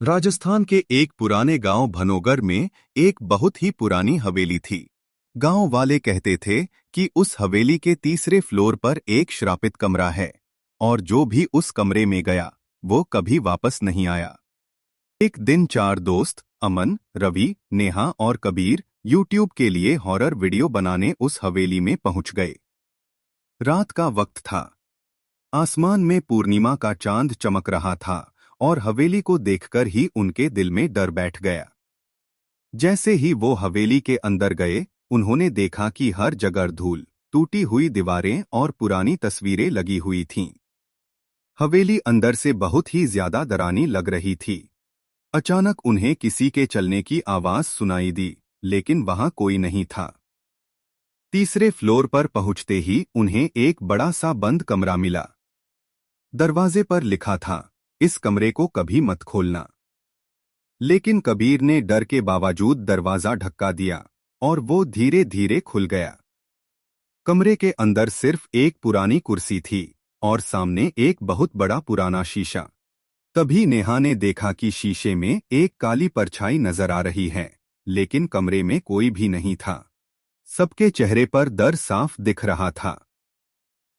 राजस्थान के एक पुराने गांव भनोगर में एक बहुत ही पुरानी हवेली थी। गांव वाले कहते थे कि उस हवेली के तीसरे फ्लोर पर एक श्रापित कमरा है और जो भी उस कमरे में गया वो कभी वापस नहीं आया। एक दिन चार दोस्त अमन, रवि, नेहा और कबीर यूट्यूब के लिए हॉरर वीडियो बनाने उस हवेली में पहुंच गए। रात का वक्त था। आसमान में पूर्णिमा का चांद चमक रहा था और हवेली को देखकर ही उनके दिल में डर बैठ गया। जैसे ही वो हवेली के अंदर गए, उन्होंने देखा कि हर जगह धूल, टूटी हुई दीवारें और पुरानी तस्वीरें लगी हुई थीं। हवेली अंदर से बहुत ही ज्यादा डरावनी लग रही थी। अचानक उन्हें किसी के चलने की आवाज सुनाई दी, लेकिन वहां कोई नहीं था। तीसरे फ्लोर पर पहुंचते ही उन्हें एक बड़ा सा बंद कमरा मिला। दरवाजे पर लिखा था, इस कमरे को कभी मत खोलना। लेकिन कबीर ने डर के बावजूद दरवाजा धक्का दिया और वो धीरे धीरे खुल गया। कमरे के अंदर सिर्फ एक पुरानी कुर्सी थी और सामने एक बहुत बड़ा पुराना शीशा। तभी नेहा ने देखा कि शीशे में एक काली परछाई नजर आ रही है, लेकिन कमरे में कोई भी नहीं था। सबके चेहरे पर डर साफ दिख रहा था।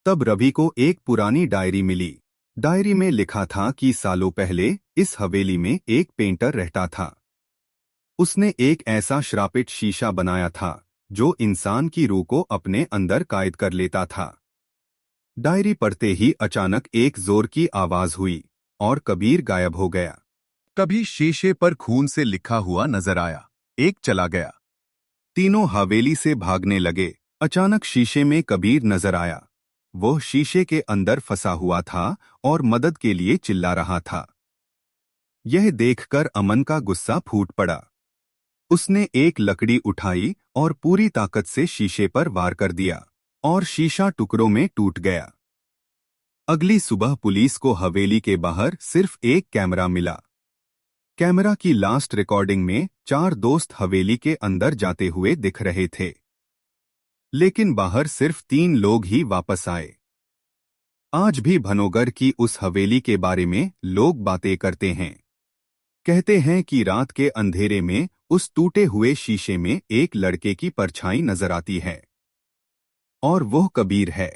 तब रवि को एक पुरानी डायरी मिली। डायरी में लिखा था कि सालों पहले इस हवेली में एक पेंटर रहता था। उसने एक ऐसा श्रापित शीशा बनाया था जो इंसान की रूह को अपने अंदर कैद कर लेता था। डायरी पढ़ते ही अचानक एक जोर की आवाज हुई और कबीर गायब हो गया। कभी शीशे पर खून से लिखा हुआ नजर आया, एक चला गया। तीनों हवेली से भागने लगे। अचानक शीशे में कबीर नजर आया। वो शीशे के अंदर फंसा हुआ था और मदद के लिए चिल्ला रहा था। यह देखकर अमन का गुस्सा फूट पड़ा। उसने एक लकड़ी उठाई और पूरी ताकत से शीशे पर वार कर दिया और शीशा टुकड़ों में टूट गया। अगली सुबह पुलिस को हवेली के बाहर सिर्फ एक कैमरा मिला। कैमरा की लास्ट रिकॉर्डिंग में चार दोस्त हवेली के अंदर जाते हुए दिख रहे थे, लेकिन बाहर सिर्फ तीन लोग ही वापस आए। आज भी भनोगर की उस हवेली के बारे में लोग बातें करते हैं। कहते हैं कि रात के अंधेरे में उस टूटे हुए शीशे में एक लड़के की परछाई नजर आती है और वो कबीर है।